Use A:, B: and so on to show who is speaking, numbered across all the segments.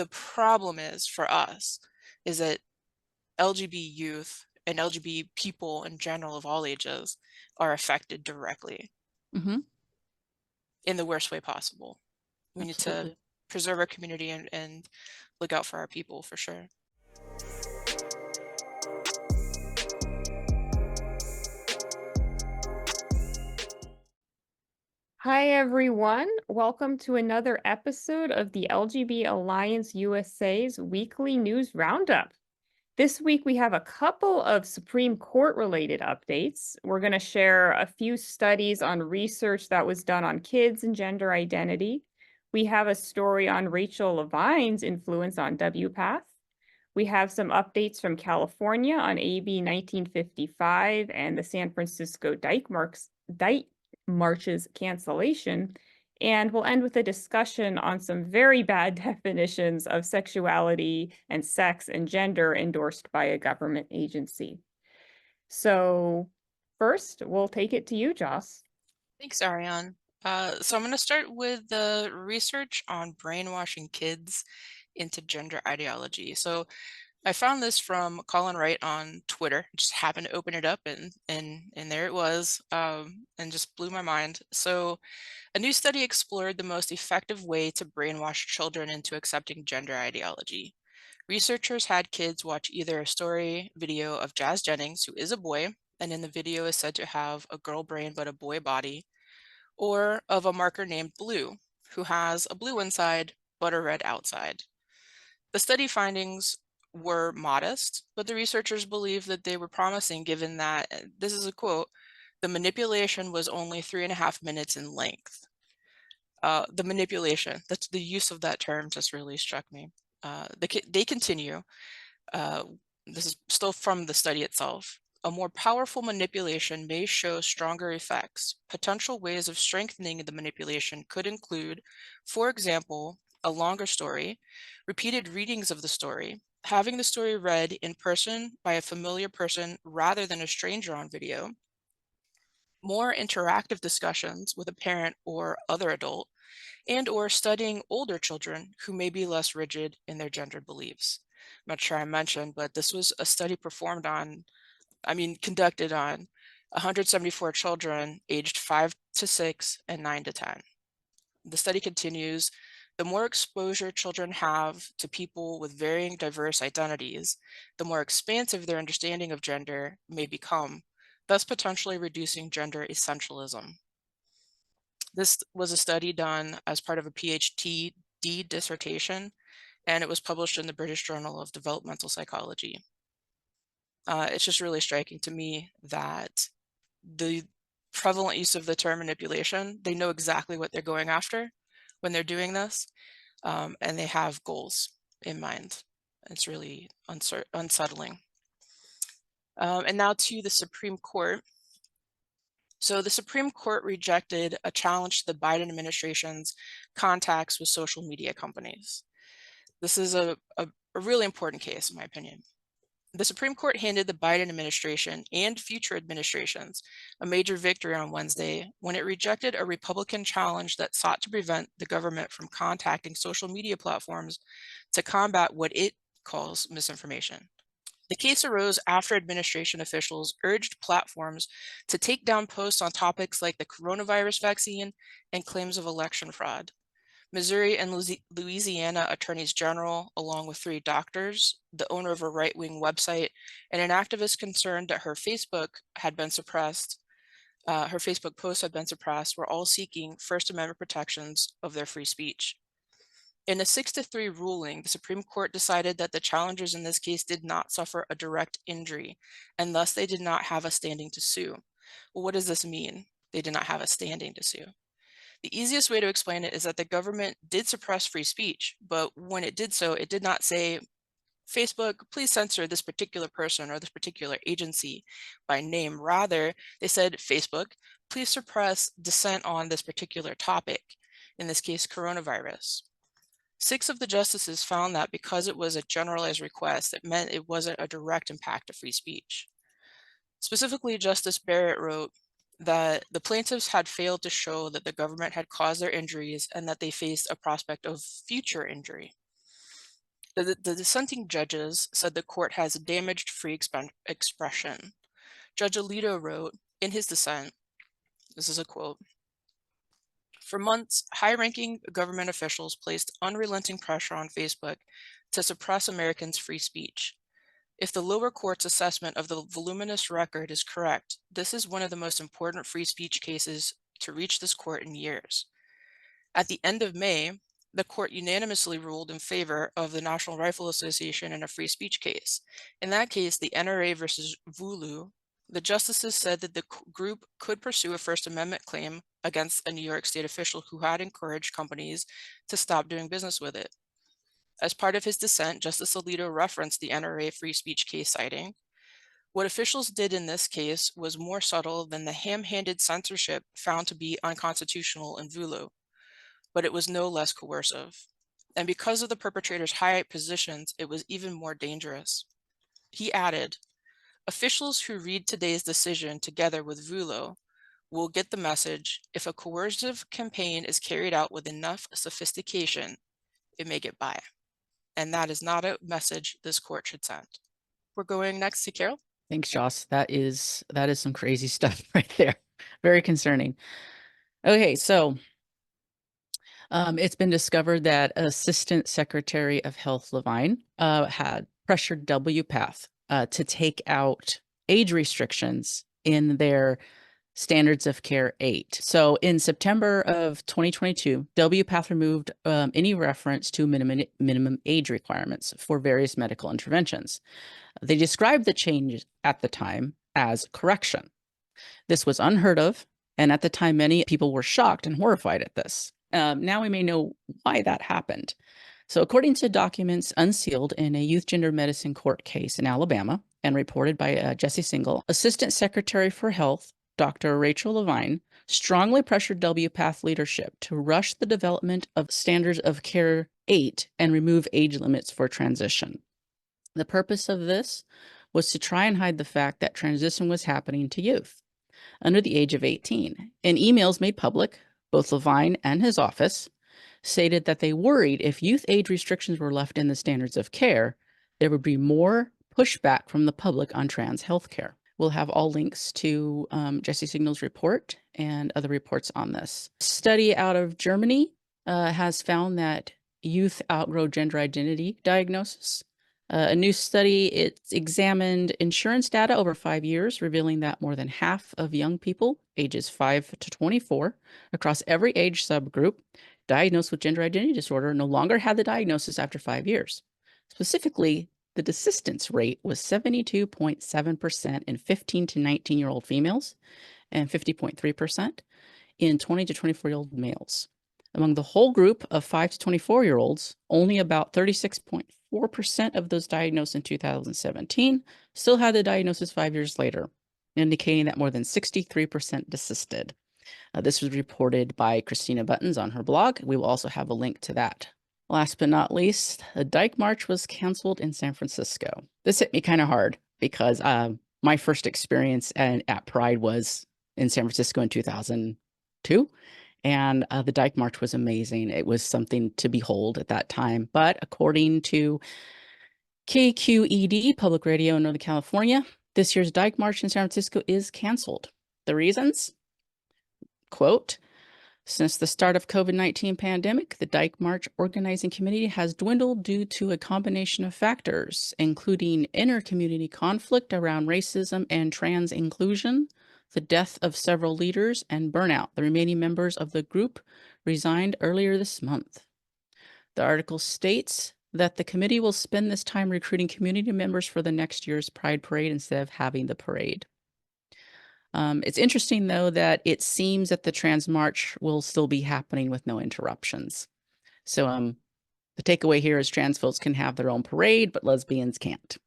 A: The problem is for us is that LGB youth and LGB people in general of all ages are affected directly
B: Hmm.
A: in the worst way possible. We need to
B: Absolutely.
A: preserve our community and look out for our people for sure.
B: Hi, everyone. Welcome to another episode of the LGB Alliance USA's weekly news roundup. This week, we have a couple of Supreme Court related updates. We're going to share a few studies on research that was done on kids and gender identity. We have a story on Rachel Levine's influence on WPATH. We have some updates from California on AB 1955 and the San Francisco Dyke March's cancellation. And we'll end with a discussion on some very bad definitions of sexuality and sex and gender endorsed by a government agency. So, first, we'll take it to you, Joss.
A: Thanks, Ariane. So I'm going to start with the research on brainwashing kids into gender ideology. So I found this from Colin Wright on Twitter. Just happened to open it up and there it was, and just blew my mind. So a new study explored the most effective way to brainwash children into accepting gender ideology. Researchers had kids watch either a story video of Jazz Jennings, who is a boy, and in the video is said to have a girl brain but a boy body, or of a marker named Blue, who has a blue inside but a red outside. The study findings were modest, but the researchers believed that they were promising given that, this is a quote, the manipulation was only 3.5 minutes in length. The manipulation, that's the use of that term just really struck me. They continue, uh, this is still from the study itself. A more powerful manipulation may show stronger effects. Potential ways of strengthening the manipulation could include, for example, a longer story, repeated readings of the story, having the story read in person by a familiar person rather than a stranger on video, more interactive discussions with a parent or other adult, and or studying older children who may be less rigid in their gender beliefs. I'm not sure I mentioned, but this was a study conducted on 174 children aged 5 to 6 and 9 to 10. The study continues, the more exposure children have to people with varying diverse identities, the more expansive their understanding of gender may become, thus potentially reducing gender essentialism. This was a study done as part of a PhD dissertation, and it was published in the British Journal of Developmental Psychology. It's just really striking to me that the prevalent use of the term manipulation, they know exactly what they're going after when they're doing this, and they have goals in mind. It's really unsettling. And now to the Supreme Court. So the Supreme Court rejected a challenge to the Biden administration's contacts with social media companies. This is a really important case, in my opinion. The Supreme Court handed the Biden administration and future administrations a major victory on Wednesday when it rejected a Republican challenge that sought to prevent the government from contacting social media platforms to combat what it calls misinformation. The case arose after administration officials urged platforms to take down posts on topics like the coronavirus vaccine and claims of election fraud. Missouri and Louisiana attorneys general, along with 3 doctors, the owner of a right-wing website, and an activist concerned that her Facebook posts had been suppressed, were all seeking First Amendment protections of their free speech. In a 6-3 ruling, the Supreme Court decided that the challengers in this case did not suffer a direct injury, and thus they did not have a standing to sue. Well, what does this mean? They did not have a standing to sue. The easiest way to explain it is that the government did suppress free speech, but when it did so, it did not say, Facebook, please censor this particular person or this particular agency by name. Rather, they said, Facebook, please suppress dissent on this particular topic, in this case, coronavirus. 6 of the justices found that because it was a generalized request, it meant it wasn't a direct impact to free speech. Specifically, Justice Barrett wrote that the plaintiffs had failed to show that the government had caused their injuries and that they faced a prospect of future injury. The dissenting judges said the court has damaged free expression. Judge Alito wrote in his dissent, this is a quote, "For months, high-ranking government officials placed unrelenting pressure on Facebook to suppress Americans' free speech. If the lower court's assessment of the voluminous record is correct, this is one of the most important free speech cases to reach this court in years. At the end of May, the court unanimously ruled in favor of the National Rifle Association in a free speech case. In that case, the NRA versus VULU, the justices said that the group could pursue a First Amendment claim against a New York State official who had encouraged companies to stop doing business with it. As part of his dissent, Justice Alito referenced the NRA free speech case, citing, "What officials did in this case was more subtle than the ham-handed censorship found to be unconstitutional in VULU, but it was no less coercive. And because of the perpetrator's high positions, it was even more dangerous." He added, "Officials who read today's decision together with VULU will get the message: if a coercive campaign is carried out with enough sophistication, it may get by. And that is not a message this court should send." We're going next to Carol.
C: Thanks, Joss. That is some crazy stuff right there. Very concerning. Okay, so it's been discovered that Assistant Secretary of Health Levine had pressured WPATH to take out age restrictions in their Standards of Care 8. So in September of 2022, WPATH removed any reference to minimum age requirements for various medical interventions. They described the change at the time as correction. This was unheard of, and at the time, many people were shocked and horrified at this. Now we may know why that happened. So according to documents unsealed in a youth gender medicine court case in Alabama and reported by Jesse Singal, Assistant Secretary for Health, Dr. Rachel Levine, strongly pressured WPATH leadership to rush the development of Standards of Care 8 and remove age limits for transition. The purpose of this was to try and hide the fact that transition was happening to youth under the age of 18. In emails made public, both Levine and his office stated that they worried if youth age restrictions were left in the Standards of Care, there would be more pushback from the public on trans health care. We'll have all links to Jesse Singal's report and other reports on this. A study out of Germany has found that youth outgrow gender identity diagnosis. A new study, it examined insurance data over 5 years, revealing that more than half of young people ages 5 to 24 across every age subgroup diagnosed with gender identity disorder no longer had the diagnosis after 5 years. Specifically, the desistance rate was 72.7% in 15 to 19-year-old females and 50.3% in 20 to 24-year-old males. Among the whole group of 5 to 24-year-olds, only about 36.4% of those diagnosed in 2017 still had the diagnosis 5 years later, indicating that more than 63% desisted. This was reported by Christina Buttons on her blog. We will also have a link to that. Last but not least, the Dyke March was canceled in San Francisco. This hit me kind of hard because my first experience at Pride was in San Francisco in 2002. And the Dyke March was amazing. It was something to behold at that time. But according to KQED, Public Radio in Northern California, this year's Dyke March in San Francisco is canceled. The reasons? Quote, "Since the start of COVID-19 pandemic, the Dyke March organizing committee has dwindled due to a combination of factors, including inter-community conflict around racism and trans inclusion, the death of several leaders, and burnout. The remaining members of the group resigned earlier this month." The article states that the committee will spend this time recruiting community members for the next year's Pride Parade instead of having the parade. It's interesting, though, that it seems that the Trans March will still be happening with no interruptions. So the takeaway here is trans folks can have their own parade, but lesbians can't.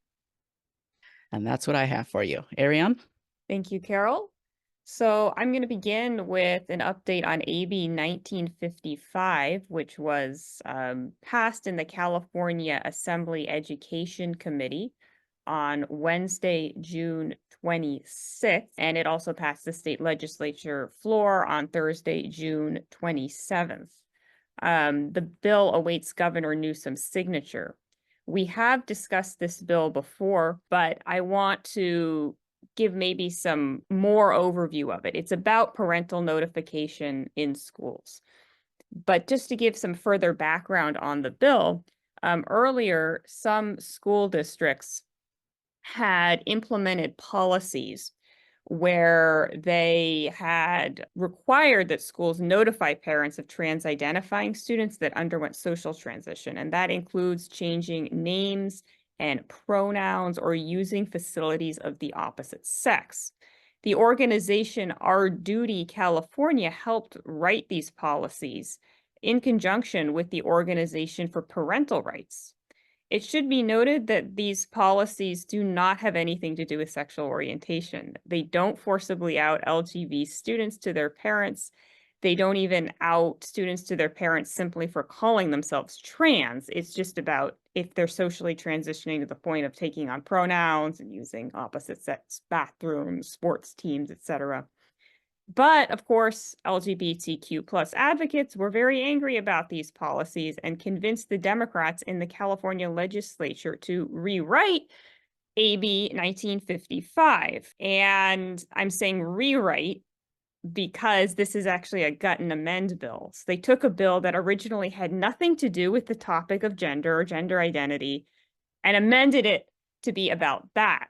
C: And that's what I have for you. Ariane?
B: Thank you, Carol. So I'm going to begin with an update on AB 1955, which was passed in the California Assembly Education Committee on Wednesday, June 26th, and it also passed the state legislature floor on Thursday, June 27th. The bill awaits Governor Newsom's signature. We have discussed this bill before, but I want to give maybe some more overview of it. It's about parental notification in schools. But just to give some further background on the bill, earlier, some school districts had implemented policies where they had required that schools notify parents of trans identifying students that underwent social transition. And that includes changing names and pronouns or using facilities of the opposite sex. The organization Our Duty California helped write these policies in conjunction with the Organization for Parental Rights. It should be noted that these policies do not have anything to do with sexual orientation. They don't forcibly out LGB students to their parents. They don't even out students to their parents simply for calling themselves trans. It's just about if they're socially transitioning to the point of taking on pronouns and using opposite sex bathrooms, sports teams, etc. But of course, LGBTQ plus advocates were very angry about these policies and convinced the Democrats in the California legislature to rewrite AB 1955. And I'm saying rewrite because this is actually a gut and amend bill. So they took a bill that originally had nothing to do with the topic of gender or gender identity and amended it to be about that.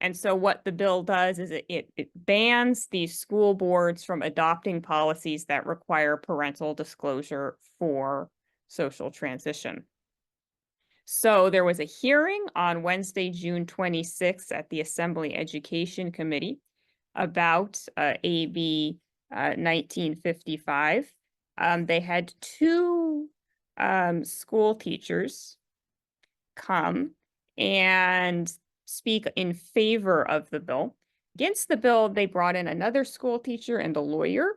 B: And so what the bill does is it bans these school boards from adopting policies that require parental disclosure for social transition. So there was a hearing on Wednesday, June 26th at the Assembly Education Committee about AB 1955. They had two school teachers come and speak in favor of the bill. Against the bill, they brought in another school teacher and a lawyer.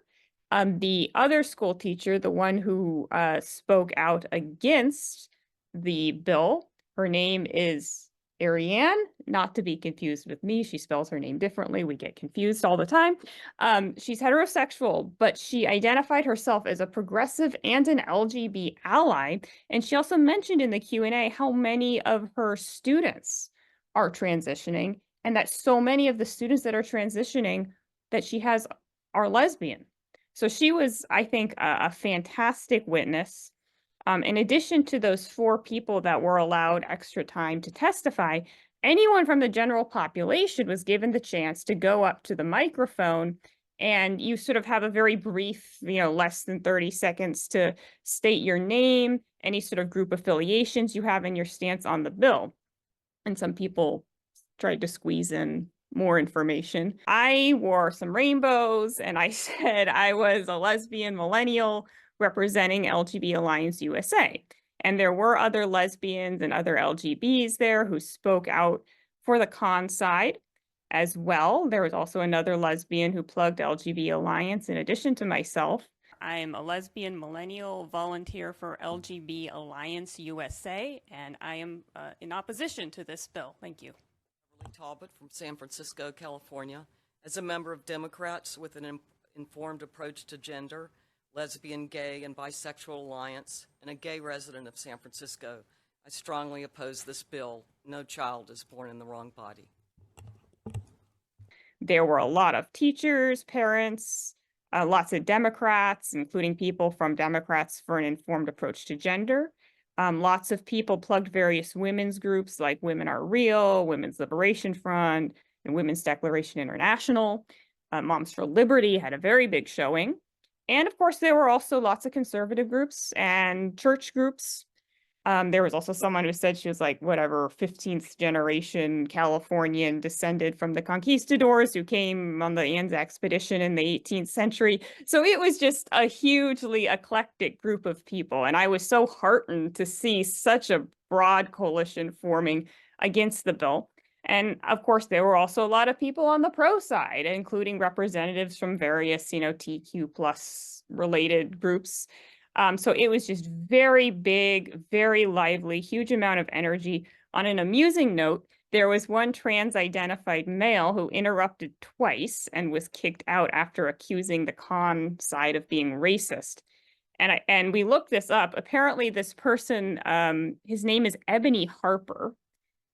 B: The other school teacher, the one who spoke out against the bill, her name is Ariane, not to be confused with me. She spells her name differently. We get confused all the time. She's heterosexual, but she identified herself as a progressive and an LGB ally. And she also mentioned in the Q&A how many of her students are transitioning and that so many of the students that are transitioning that she has are lesbian. So she was, I think, a fantastic witness. In addition to those 4 people that were allowed extra time to testify, anyone from the general population was given the chance to go up to the microphone and you sort of have a very brief, less than 30 seconds to state your name, any sort of group affiliations you have, and your stance on the bill. And some people tried to squeeze in more information. I wore some rainbows and I said I was a lesbian millennial representing LGB Alliance USA. And there were other lesbians and other LGBs there who spoke out for the con side as well. There was also another lesbian who plugged LGB Alliance in addition to myself. I'm a lesbian millennial volunteer for LGB Alliance USA, and I am in opposition to this bill. Thank you.
D: Talbot from San Francisco, California. As a member of Democrats with an informed approach to gender, lesbian, gay, and bisexual alliance, and a gay resident of San Francisco, I strongly oppose this bill. No child is born in the wrong body.
B: There were a lot of teachers, parents, lots of Democrats, including people from Democrats for an Informed Approach to Gender. Lots of people plugged various women's groups like Women Are Real, Women's Liberation Front, and Women's Declaration International. Moms for Liberty had a very big showing. And of course, there were also lots of conservative groups and church groups. There was also someone who said she was like, whatever, 15th generation Californian descended from the conquistadors who came on the Anzac expedition in the 18th century. So it was just a hugely eclectic group of people. And I was so heartened to see such a broad coalition forming against the bill. And of course, there were also a lot of people on the pro side, including representatives from various, TQ plus related groups. So it was just very big, very lively, huge amount of energy. On an amusing note, there was one trans-identified male who interrupted twice and was kicked out after accusing the con side of being racist. And we looked this up. Apparently this person, his name is Ebony Harper,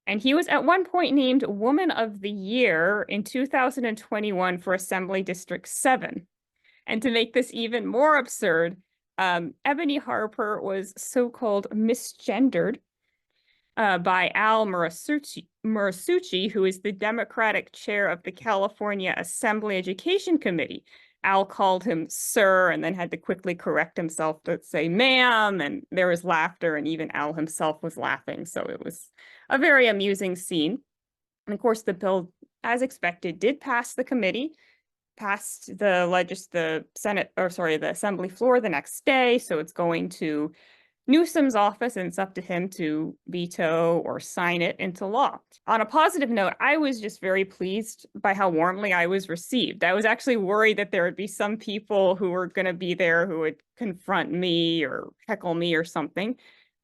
B: and he was at one point named Woman of the Year in 2021 for Assembly District 7. And to make this even more absurd, Ebony Harper was so-called misgendered by Al Murasucci, who is the Democratic chair of the California Assembly Education Committee. Al called him sir and then had to quickly correct himself to say ma'am, and there was laughter, and even Al himself was laughing. So it was a very amusing scene. And of course, the bill, as expected, did pass the committee, passed the Assembly floor the next day. So it's going to Newsom's office, and it's up to him to veto or sign it into law. On a positive note, I was just very pleased by how warmly I was received. I was actually worried that there would be some people who were going to be there who would confront me or heckle me or something.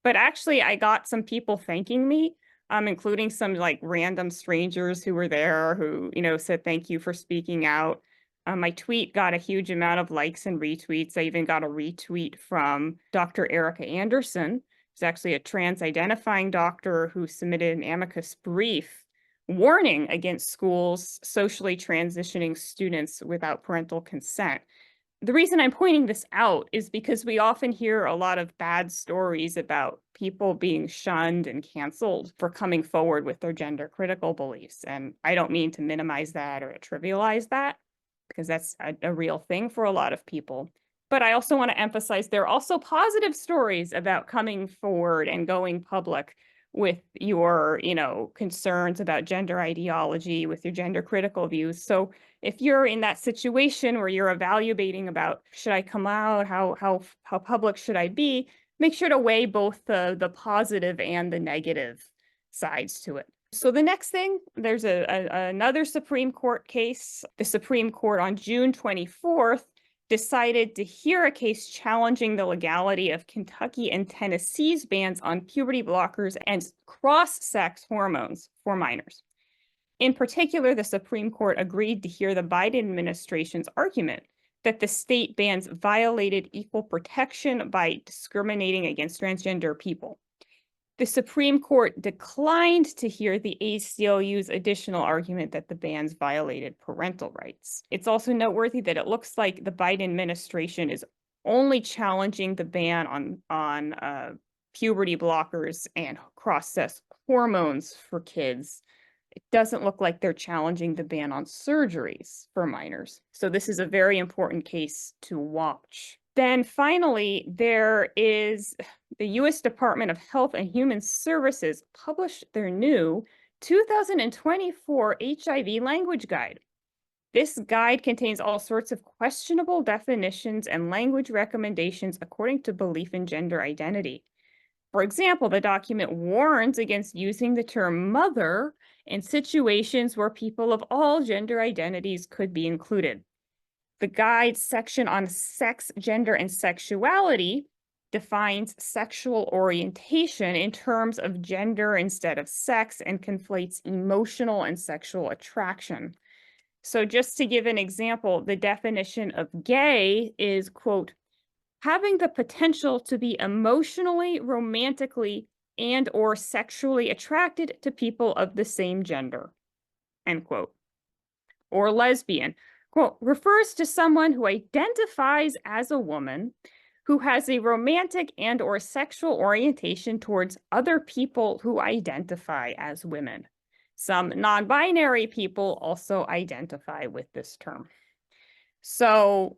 B: But actually, I got some people thanking me, including some like random strangers who were there who, said thank you for speaking out. My tweet got a huge amount of likes and retweets. I even got a retweet from Dr. Erica Anderson, who's actually a trans-identifying doctor who submitted an amicus brief warning against schools socially transitioning students without parental consent. The reason I'm pointing this out is because we often hear a lot of bad stories about people being shunned and canceled for coming forward with their gender critical beliefs. And I don't mean to minimize that or trivialize that, because that's a real thing for a lot of people. But I also want to emphasize there are also positive stories about coming forward and going public with your, concerns about gender ideology, with your gender critical views. So if you're in that situation where you're evaluating about, should I come out? How public should I be? Make sure to weigh both the positive and the negative sides to it. So the next thing, there's another Supreme Court case. The Supreme Court on June 24th decided to hear a case challenging the legality of Kentucky and Tennessee's bans on puberty blockers and cross-sex hormones for minors. In particular, the Supreme Court agreed to hear the Biden administration's argument that the state bans violated equal protection by discriminating against transgender people. The Supreme Court declined to hear the ACLU's additional argument that the bans violated parental rights. It's also noteworthy that it looks like the Biden administration is only challenging the ban on puberty blockers and cross-sex hormones for kids. It doesn't look like they're challenging the ban on surgeries for minors. So this is a very important case to watch. Then finally, there is the U.S. Department of Health and Human Services published their new 2024 HIV language guide. This guide contains all sorts of questionable definitions and language recommendations according to belief in gender identity. For example, the document warns against using the term mother in situations where people of all gender identities could be included. The guide section on sex, gender, and sexuality defines sexual orientation in terms of gender instead of sex and conflates emotional and sexual attraction. So just to give an example, the definition of gay is, quote, having the potential to be emotionally, romantically, and or sexually attracted to people of the same gender, end quote. Or lesbian, quote, refers to someone who identifies as a woman who has a romantic and or sexual orientation towards other people who identify as women. Some non-binary people also identify with this term. So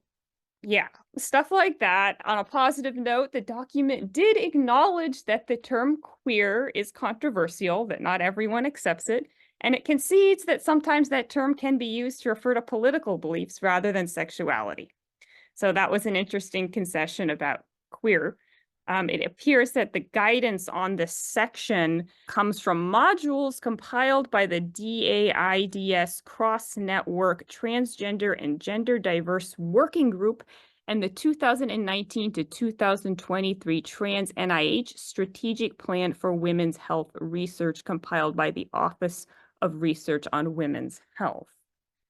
B: yeah, stuff like that. On a positive note, the document did acknowledge that the term queer is controversial, that not everyone accepts it, and it concedes that sometimes that term can be used to refer to political beliefs rather than sexuality. So that was an interesting concession about queer. It appears that the guidance on this section comes from modules compiled by the DAIDS Cross-Network Transgender and Gender Diverse Working Group and the 2019 to 2023 Trans NIH Strategic Plan for Women's Health Research compiled by the Office of Research on Women's Health.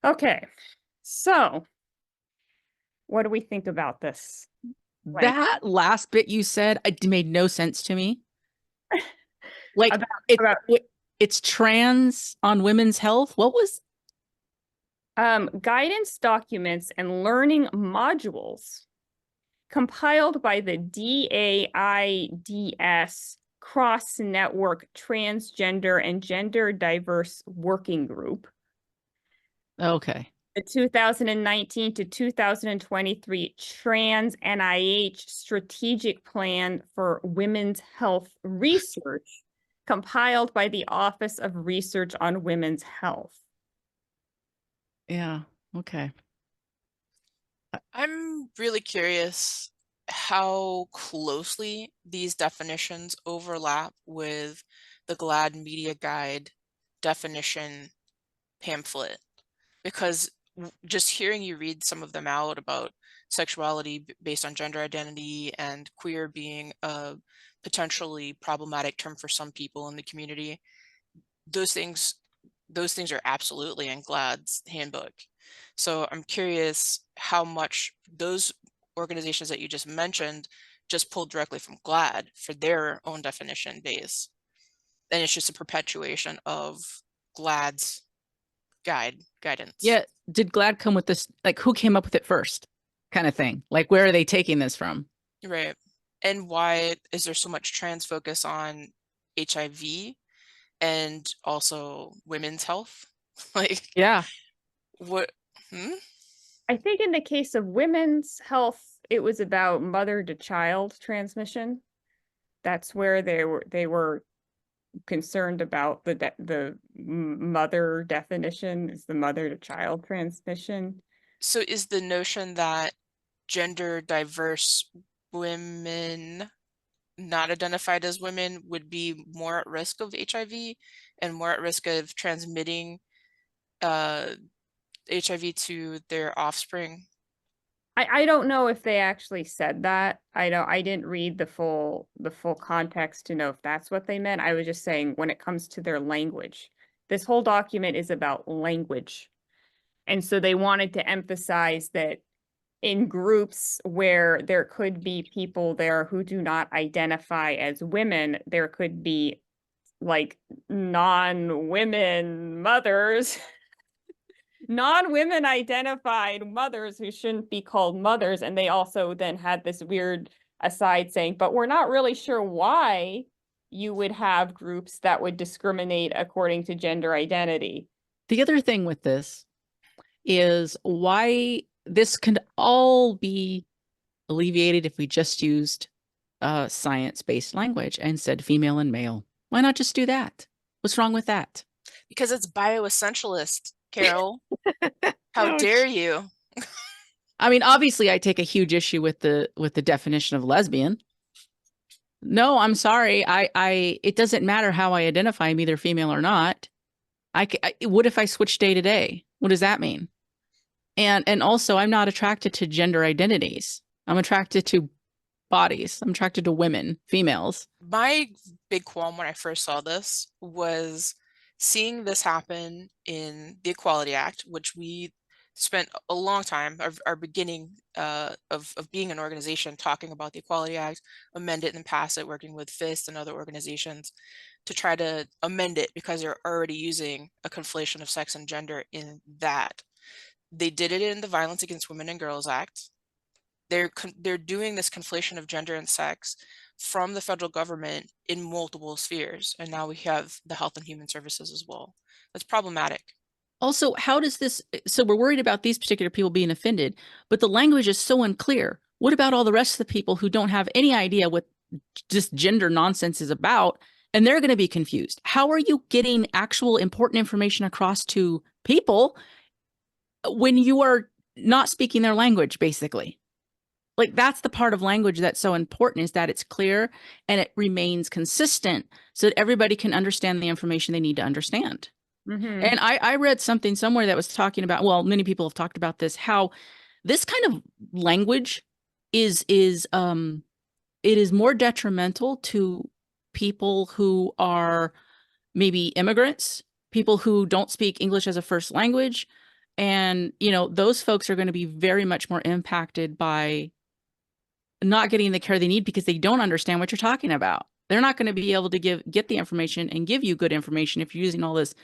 B: Okay, so what do we think about this
C: That last bit you said, it made no sense to me. Like
B: about
C: it's trans on women's health. What was
B: guidance documents and learning modules compiled by the DAIDS Cross-Network Transgender and Gender Diverse Working Group.
C: okay?
B: The 2019 to 2023 Trans NIH Strategic Plan for Women's Health Research, compiled by the Office of Research on Women's Health.
C: Yeah. Okay.
A: I'm really curious how closely these definitions overlap with the GLAAD Media Guide definition pamphlet, because just hearing you read some of them out about sexuality based on gender identity and queer being a potentially problematic term for some people in the community, those things are absolutely in GLAAD's handbook. So I'm curious how much those organizations that you just mentioned just pulled directly from GLAAD for their own definition base. And it's just a perpetuation of GLAAD's guidance.
C: Yeah. Did GLAAD come with this? Like, who came up with it first? Kind of thing. Like, where are they taking this from?
A: Right. And why is there so much trans focus on HIV and also women's health? Like,
C: Yeah.
A: what?
B: I think in the case of women's health, it was about mother to child transmission. That's where they were concerned about the mother definition is the mother to child transmission.
A: So is the notion that gender diverse women not identified as women would be more at risk of HIV and more at risk of transmitting HIV to their offspring?
B: I don't know if they actually said that. I didn't read the full context to know if that's what they meant. I was just saying when it comes to their language. This whole document is about language. And so they wanted to emphasize that in groups where there could be people there who do not identify as women, there could be like non-women mothers non-women identified mothers who shouldn't be called mothers. And they also then had this weird aside saying, but we're not really sure why you would have groups that would discriminate according to gender identity.
C: The other thing with this is why this can all be alleviated if we just used science-based language and said female and male. Why not just do that? What's wrong with that?
A: Because it's bioessentialist, Carol. How dare you?
C: I mean, obviously, I take a huge issue with the definition of lesbian. No, I'm sorry. It doesn't matter how I identify, I'm either female or not. What if I switch day to day? What does that mean? And also, I'm not attracted to gender identities. I'm attracted to bodies. I'm attracted to women, females. My
A: big qualm when I first saw this was seeing this happen in the Equality Act, which we spent a long time, our beginning of being an organization, talking about the Equality Act, amend it and pass it, working with FIST and other organizations to try to amend it because they're already using a conflation of sex and gender in that. They did it in the Violence Against Women and Girls Act. They're doing this conflation of gender and sex from the federal government in multiple spheres. And now we have the Health and Human Services as well. That's problematic.
C: Also, how does this, so we're worried about these particular people being offended, but the language is so unclear. What about all the rest of the people who don't have any idea what this gender nonsense is about? And they're going to be confused. How are you getting actual important information across to people when you are not speaking their language, basically? Like, that's the part of language that's so important, is that it's clear and it remains consistent so that everybody can understand the information they need to understand. Mm-hmm. And I read something somewhere that was talking about, well, many people have talked about this, how this kind of language it is more detrimental to people who are maybe immigrants, people who don't speak English as a first language. And, you know, those folks are going to be very much more impacted by not getting the care they need because they don't understand what you're talking about. They're not going to be able to get the information and give you good information if you're using all this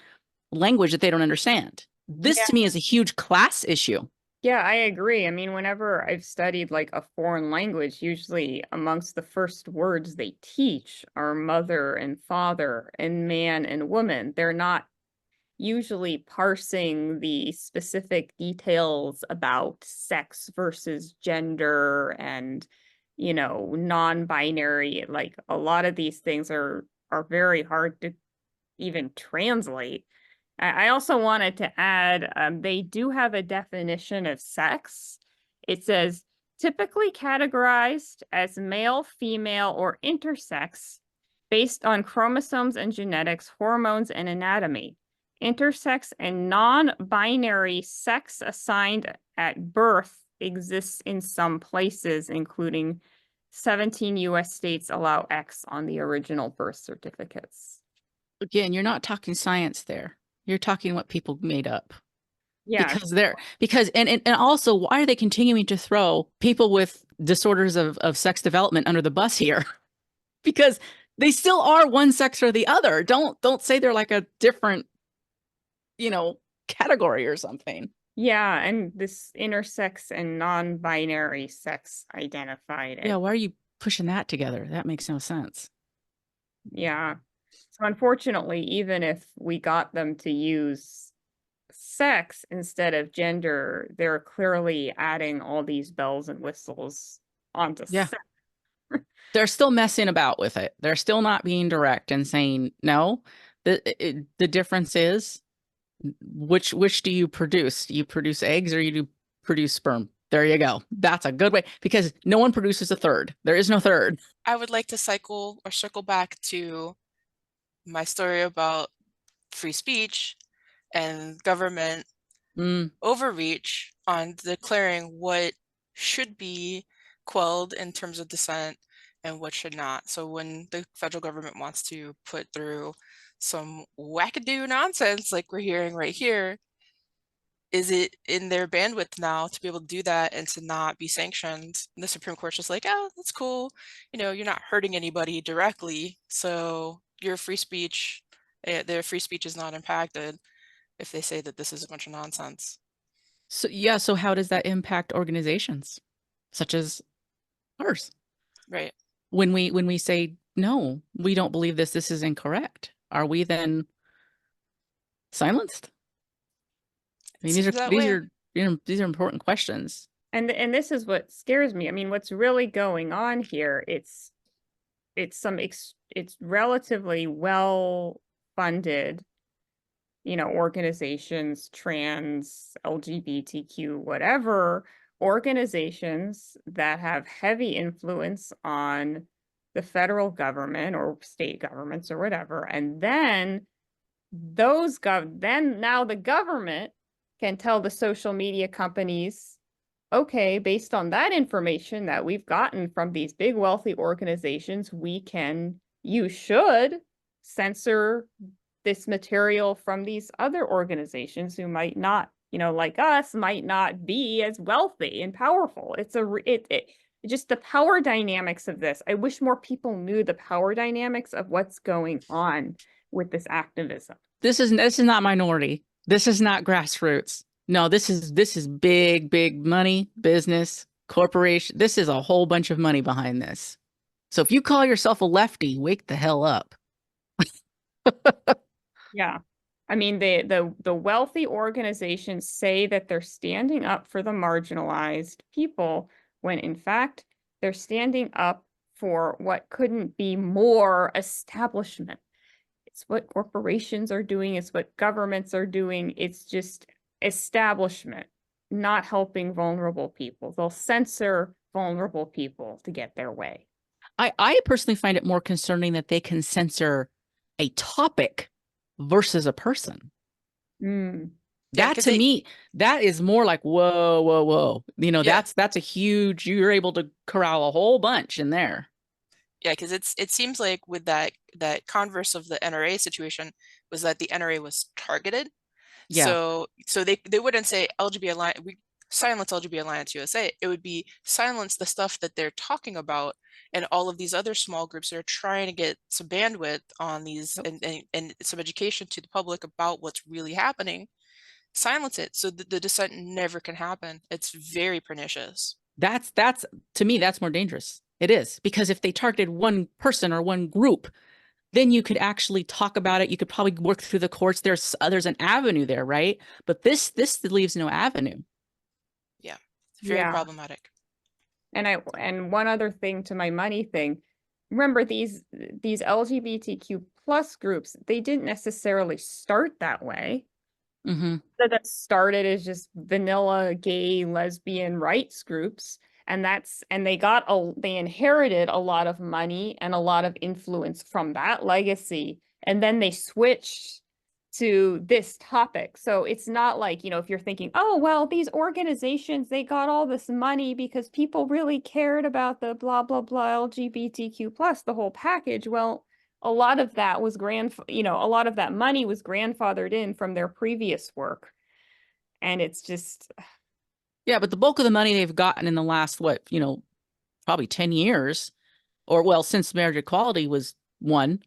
C: language that they don't understand. This to me is a huge class issue.
B: Yeah, I agree. I mean, whenever I've studied like a foreign language, usually amongst the first words they teach are mother and father and man and woman. They're not usually parsing the specific details about sex versus gender and, you know, non-binary. Like a lot of these things are very hard to even translate. I also wanted to add, they do have a definition of sex. It says, typically categorized as male, female, or intersex based on chromosomes and genetics, hormones, and anatomy. Intersex and non-binary sex assigned at birth exists in some places, including 17 U.S. states allow X on the original birth certificates.
C: Again, you're not talking science there. You're talking what people made up.
B: Yeah.
C: And also, why are they continuing to throw people with disorders of sex development under the bus here? Because they still are one sex or the other. Don't say they're like a different, category or something.
B: Yeah, and this intersex and non-binary sex identified.
C: Yeah, why are you pushing that together? That makes no sense.
B: Yeah. So unfortunately, even if we got them to use sex instead of gender, they're clearly adding all these bells and whistles onto sex.
C: They're still messing about with it. They're still not being direct and saying, no, the difference is which do you produce? Do you produce eggs or you do produce sperm? There you go. That's a good way, because no one produces a third. There is no third.
A: I would like to circle back to my story about free speech and government overreach on declaring what should be quelled in terms of dissent and what should not. So when the federal government wants to put through some wackadoo nonsense like we're hearing right here, is it in their bandwidth now to be able to do that and to not be sanctioned? And the Supreme Court's just like, oh, that's cool. You're not hurting anybody directly. So your free speech, their free speech is not impacted if they say that this is a bunch of nonsense.
C: So yeah, so how does that impact organizations such as ours?
A: Right.
C: When we say, no, we don't believe this is incorrect, are we then silenced? I mean, these are important questions.
B: And this is what scares me. I mean, what's really going on here, it's relatively well funded, organizations, trans, LGBTQ, whatever, organizations that have heavy influence on the federal government or state governments or whatever. And then now the government can tell the social media companies, okay, based on that information that we've gotten from these big wealthy organizations, you should censor this material from these other organizations who might not, like us, might not be as wealthy and powerful. It's just the power dynamics of this. I wish more people knew the power dynamics of what's going on with this activism.
C: This is not minority. This is not grassroots. No, this is big money, business, corporation. This is a whole bunch of money behind this. So if you call yourself a lefty, wake the hell up.
B: Yeah. I mean, the wealthy organizations say that they're standing up for the marginalized people, when in fact they're standing up for what couldn't be more establishment. It's what corporations are doing. It's what governments are doing. It's just establishment, not helping vulnerable people. They'll censor vulnerable people to get their way.
C: I personally find it more concerning that they can censor a topic versus a person. That to me, that is more like, whoa. That's a huge, you're able to corral a whole bunch in there.
A: Yeah, because it seems like with that converse of the NRA situation was that the NRA was targeted. Yeah. So they wouldn't say LGB Alliance. silence LGB Alliance USA. It would be silence the stuff that they're talking about and all of these other small groups that are trying to get some bandwidth on these and some education to the public about what's really happening. Silence it so that the dissent never can happen. It's very pernicious.
C: That's to me, that's more dangerous. It is, because if they targeted one person or one group, then you could actually talk about it. You could probably work through the courts. There's an avenue there, right? But this leaves no avenue.
A: Yeah, very
B: Yeah.
A: problematic.
B: And one other thing to my money thing, remember these LGBTQ plus groups, they didn't necessarily start that way.
C: Mm-hmm.
B: That started as just vanilla gay lesbian rights groups, and they inherited a lot of money and a lot of influence from that legacy, and then they switched to this topic. So it's not like, if you're thinking, oh well, these organizations, they got all this money because people really cared about the blah blah blah LGBTQ plus, the whole package. Well, a lot of that was a lot of that money was grandfathered in from their previous work. And it's just,
C: Yeah, but the bulk of the money they've gotten in the last, probably 10 years, or well, since marriage equality was won,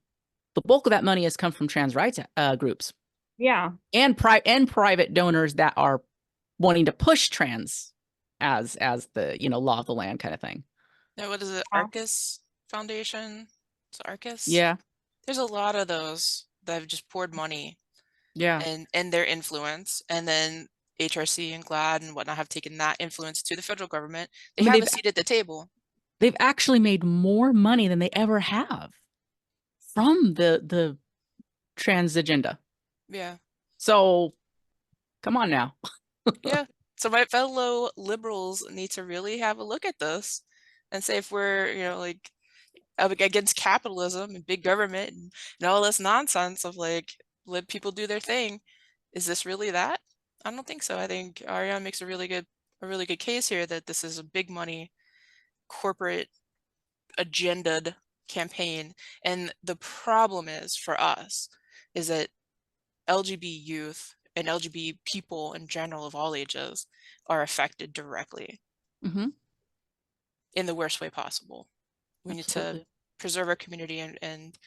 C: the bulk of that money has come from trans rights groups.
B: yeah.
C: And private donors that are wanting to push trans as the, law of the land kind of thing.
A: Now, what is it? Arcus Foundation? It's Arcus?
C: Yeah.
A: There's a lot of those that have just poured money.
C: Yeah.
A: And their influence, and then HRC and GLAAD and whatnot have taken that influence to the federal government. They have a seat at the table.
C: They've actually made more money than they ever have from the trans agenda.
A: Yeah.
C: So come on now.
A: Yeah. So my fellow liberals need to really have a look at this and say, if we're, like against capitalism and big government and all this nonsense of like, let people do their thing, is this really that? I don't think so. I think Ariane makes a really good case here that this is a big money corporate agendaed campaign. And the problem is for us is that LGB youth and LGB people in general of all ages are affected directly in the worst way possible. We need to preserve our community and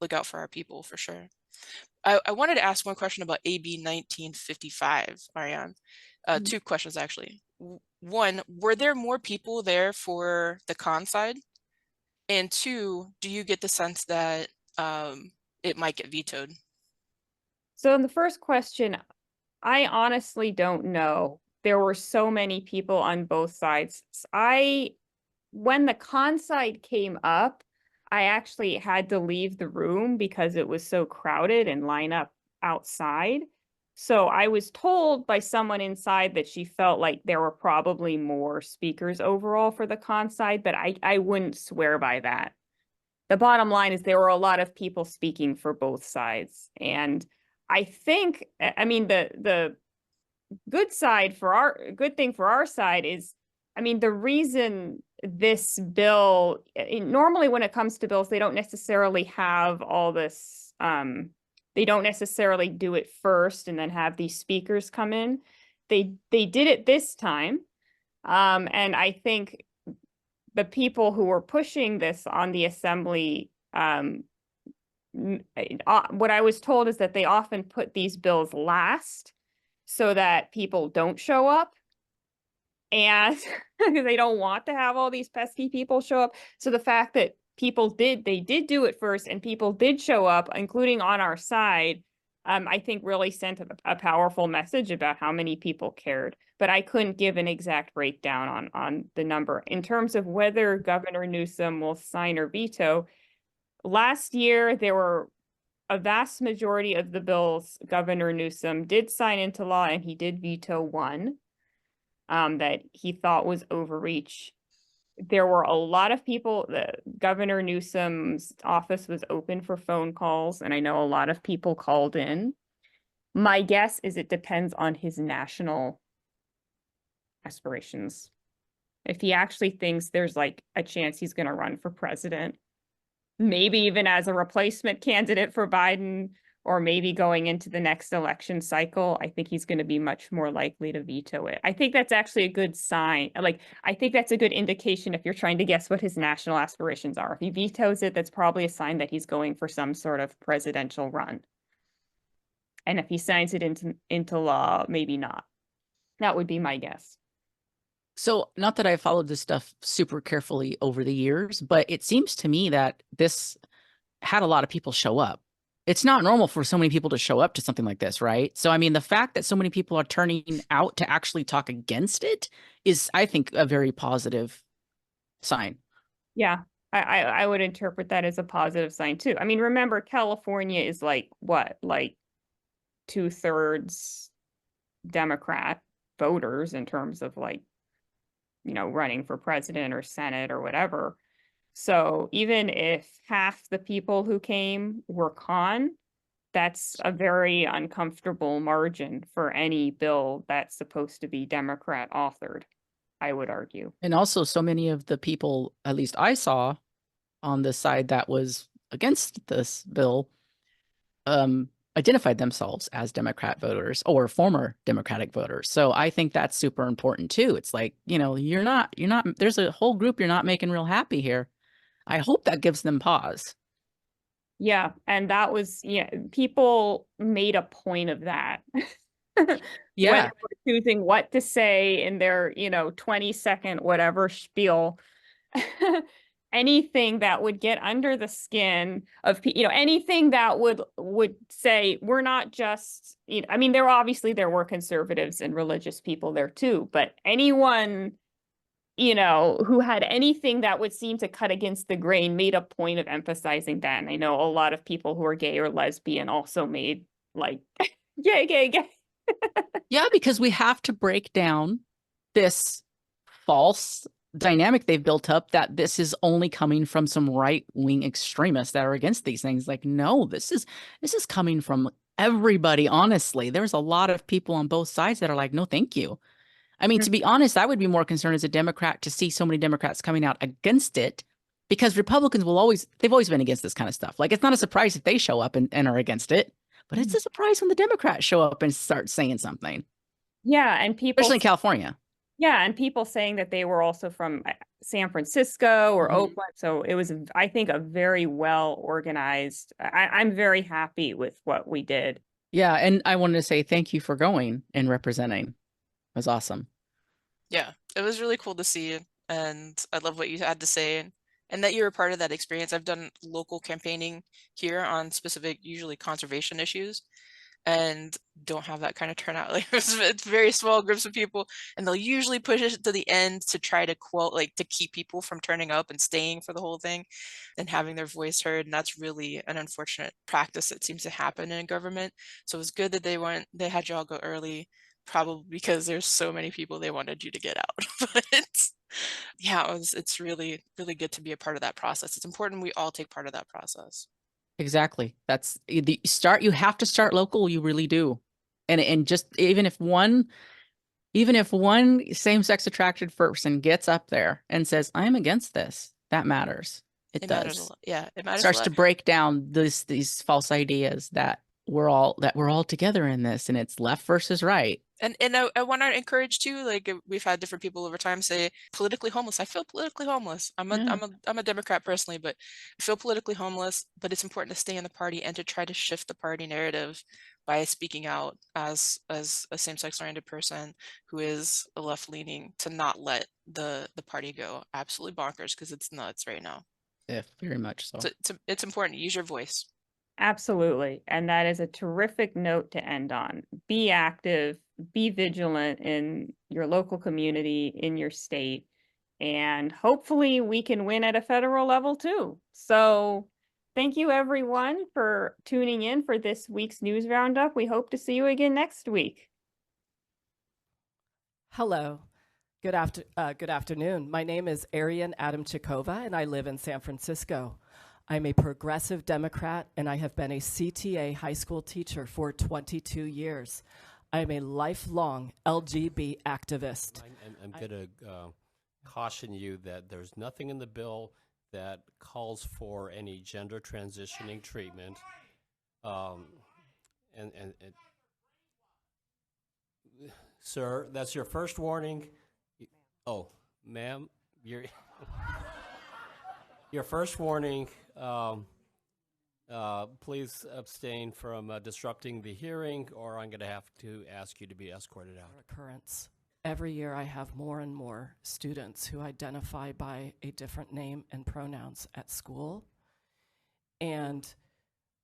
A: look out for our people for sure. I wanted to ask one question about AB 1955, Ariane. Two questions, actually. One, were there more people there for the con side? And two, do you get the sense that it might get vetoed?
B: So in the first question, I honestly don't know. There were so many people on both sides. When the con side came up, I actually had to leave the room because it was so crowded and line up outside. So I was told by someone inside that she felt like there were probably more speakers overall for the con side, but I wouldn't swear by that. The bottom line is there were a lot of people speaking for both sides. And I think, the good thing for our side is, the reason this bill, normally when it comes to bills, they don't necessarily have all this, they don't necessarily do it first and then have these speakers come in. They did it this time. And I think the people who were pushing this on the assembly, what I was told is that they often put these bills last so that people don't show up. And because they don't want to have all these pesky people show up. So the fact that they did do it first and people did show up, including on our side, I think really sent a powerful message about how many people cared. But I couldn't give an exact breakdown on the number. In terms of whether Governor Newsom will sign or veto, last year there were a vast majority of the bills Governor Newsom did sign into law, and he did veto one that he thought was overreach. There were a lot of people. Governor Newsom's office was open for phone calls, and I know a lot of people called in. My guess is it depends on his national aspirations. If he actually thinks there's like a chance he's going to run for president, maybe even as a replacement candidate for Biden, or maybe going into the next election cycle, I think he's going to be much more likely to veto it. I think that's actually a good sign. Like, I think that's a good indication if you're trying to guess what his national aspirations are. If he vetoes it, that's probably a sign that he's going for some sort of presidential run. And if he signs it into law, maybe not. That would be my guess.
C: So, not that I followed this stuff super carefully over the years, but it seems to me that this had a lot of people show up. It's not normal for so many people to show up to something like this, right? So, I mean, the fact that so many people are turning out to actually talk against it is, I think, a very positive sign.
B: Yeah, I would interpret that as a positive sign too. I mean, remember, California is like what, like 2/3 Democrat voters in terms of like, running for president or Senate or whatever. So even if half the people who came were con, that's a very uncomfortable margin for any bill that's supposed to be Democrat authored, I would argue.
C: And also, so many of the people, at least I saw on the side that was against this bill, identified themselves as Democrat voters or former Democratic voters. So I think that's super important too. It's like, you're not, there's a whole group you're not making real happy here. I hope that gives them pause.
B: Yeah, and that was, people made a point of that.
C: Yeah.
B: When they were choosing what to say in their, 20-second whatever spiel. Anything that would get under the skin of, anything that would say we're not just, I mean, there were conservatives and religious people there too, but anyone, who had anything that would seem to cut against the grain made a point of emphasizing that. And I know a lot of people who are gay or lesbian also made like gay.
C: Yeah, because we have to break down this false dynamic they've built up that this is only coming from some right-wing extremists that are against these things. Like, no, this is coming from everybody. Honestly, there's a lot of people on both sides that are like, no, thank you. I mean, to be honest, I would be more concerned as a Democrat to see so many Democrats coming out against it, because Republicans they've always been against this kind of stuff. Like, it's not a surprise if they show up and are against it, but it's a surprise when the Democrats show up and start saying something.
B: Yeah, and people,
C: especially in California.
B: Yeah, and people saying that they were also from San Francisco or Oakland. So it was, I think, a very well organized. I'm very happy with what we did.
C: Yeah, and I wanted to say thank you for going and representing. It was awesome.
A: Yeah, it was really cool to see, and I love what you had to say, and that you were part of that experience. I've done local campaigning here on specific, usually conservation issues, and don't have that kind of turnout. Like, it's very small groups of people, and they'll usually push it to the end to try to to keep people from turning up and staying for the whole thing and having their voice heard. And that's really an unfortunate practice that seems to happen in government. So it was good that they had you all go early, probably because there's so many people they wanted you to get out. But yeah, it's really, really good to be a part of that process. It's important we all take part of that process.
C: Exactly. That's the start. You have to start local. You really do. And just even if one same-sex attracted person gets up there and says, I'm against this, that matters. It does.
A: Matters a lot. Yeah, it matters.
C: Starts to break down these false ideas that we're all together in this, and it's left versus right.
A: And I want to encourage too, like, we've had different people over time say politically homeless. I feel politically homeless. I'm a Democrat personally, but I feel politically homeless. But it's important to stay in the party and to try to shift the party narrative by speaking out as a same-sex oriented person who is a left-leaning, to not let the party go absolutely bonkers, because it's nuts right now.
C: Yeah, very much so.
A: It's important to use your voice.
B: Absolutely. And that is a terrific note to end on. Be active, be vigilant in your local community, in your state, and hopefully we can win at a federal level too. So thank you everyone for tuning in for this week's news roundup. We hope to see you again next week.
E: Hello. Good afternoon. My name is Arian Adamchikova, and I live in San Francisco. I'm a progressive Democrat, and I have been a CTA high school teacher for 22 years. I'm a lifelong LGB activist.
F: I'm going to caution you that there's nothing in the bill that calls for any gender transitioning treatment. Sir, that's your first warning. Oh, ma'am, your first warning. Please abstain from disrupting the hearing, or I'm going to have to ask you to be escorted out.
E: Occurrence. Every year I have more and more students who identify by a different name and pronouns at school. And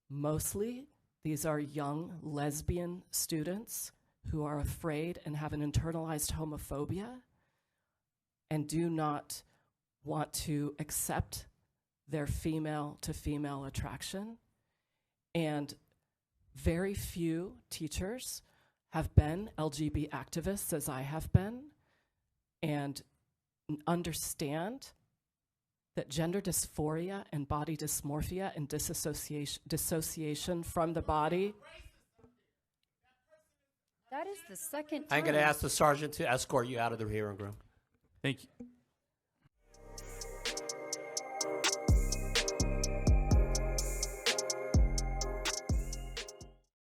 E: mostly these are young lesbian students who are afraid and have an internalized homophobia and do not want to accept their female to female attraction. And very few teachers have been LGBT activists, as I have been, and understand that gender dysphoria and body dysmorphia and dissociation from the body.
G: That is the second time.
F: I'm going to ask the sergeant to escort you out of the hearing room.
H: Thank you.